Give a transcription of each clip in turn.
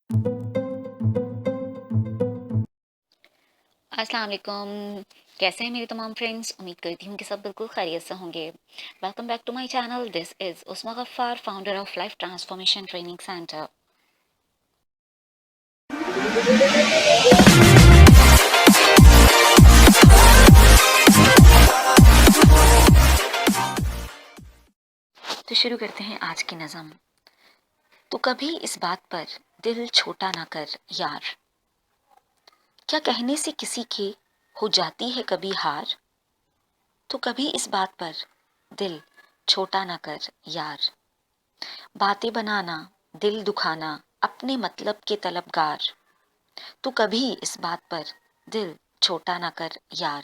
अस्सलाम वालेकुम। कैसे हैं मेरे तमाम फ्रेंड्स? उम्मीद करती हूँ कि सब बिल्कुल खैरियत से होंगे। Welcome back to my channel. This is Usma Gaffar, founder of Life Transformation Training Centre. तो शुरू करते हैं आज की नज़म। तो कभी इस बात पर दिल छोटा ना कर यार, क्या कहने से किसी के हो जाती है कभी हार। तो कभी इस बात पर दिल छोटा ना कर यार, बातें बनाना, दिल दुखाना, अपने मतलब के तलबगार। तो कभी इस बात पर दिल छोटा ना कर यार,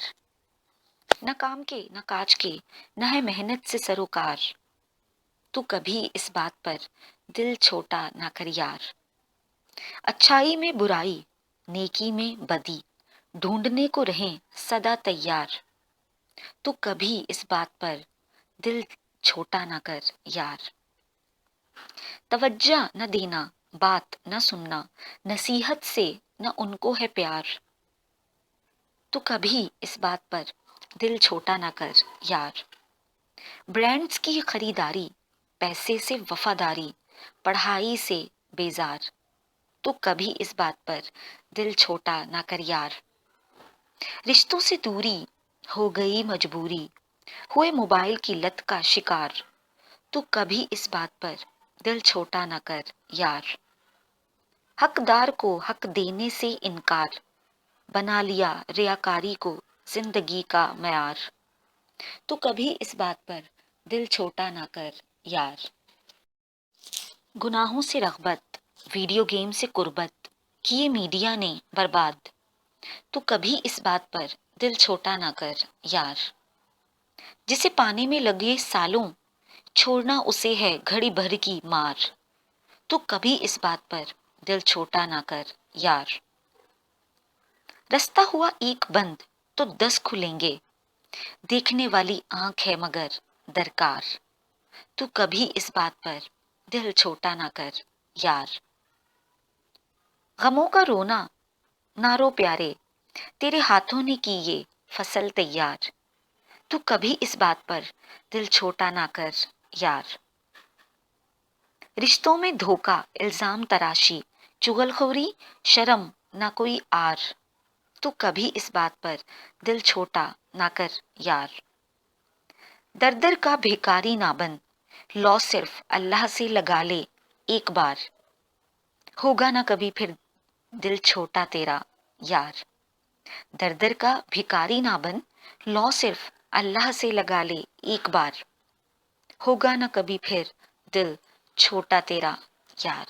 न काम के न काज के, न है मेहनत से सरोकार। तो कभी इस बात पर दिल छोटा ना कर यार, अच्छाई में बुराई, नेकी में बदी, ढूंढने को रहें सदा तैयार। तो कभी इस बात पर दिल छोटा ना कर यार, तवज्जो न देना, बात न सुनना, नसीहत से न उनको है प्यार। तो कभी इस बात पर दिल छोटा ना कर यार, ब्रांड्स की खरीदारी, पैसे से वफादारी, पढ़ाई से बेजार। तो कभी इस बात पर दिल छोटा ना कर यार, रिश्तों से दूरी हो गई मजबूरी, हुए मोबाइल की लत का शिकार। तो कभी इस बात पर दिल छोटा ना कर यार, हकदार को हक देने से इनकार, बना लिया रियाकारी को जिंदगी का मयार। तो कभी इस बात पर दिल छोटा ना कर यार, गुनाहों से रग़बत, वीडियो गेम से कुर्बत, किए मीडिया ने बर्बाद। तो कभी इस बात पर दिल छोटा ना कर यार, जिसे पाने में लगे सालों, छोड़ना उसे है घड़ी भर की मार। तो कभी इस बात पर दिल छोटा ना कर यार, रास्ता हुआ एक बंद तो 10 खुलेंगे, देखने वाली आंख है मगर दरकार। तो कभी इस बात पर दिल छोटा ना कर यार, गमों का रोना ना रो प्यारे, तेरे हाथों ने की ये फसल तैयार। तो कभी इस बात पर दिल छोटा ना कर यार, रिश्तों में धोखा, इल्जाम तराशी, चुगलखोरी, शर्म ना कोई आर। तो कभी इस बात पर दिल छोटा ना कर यार, दर दर का भिखारी ना बन, लौ सिर्फ अल्लाह से लगा ले एक बार। होगा ना कभी फिर दिल छोटा तेरा यार, दर दर का भिखारी ना बन, लौ सिर्फ अल्लाह से लगा ले एक बार। होगा ना कभी फिर दिल छोटा तेरा यार।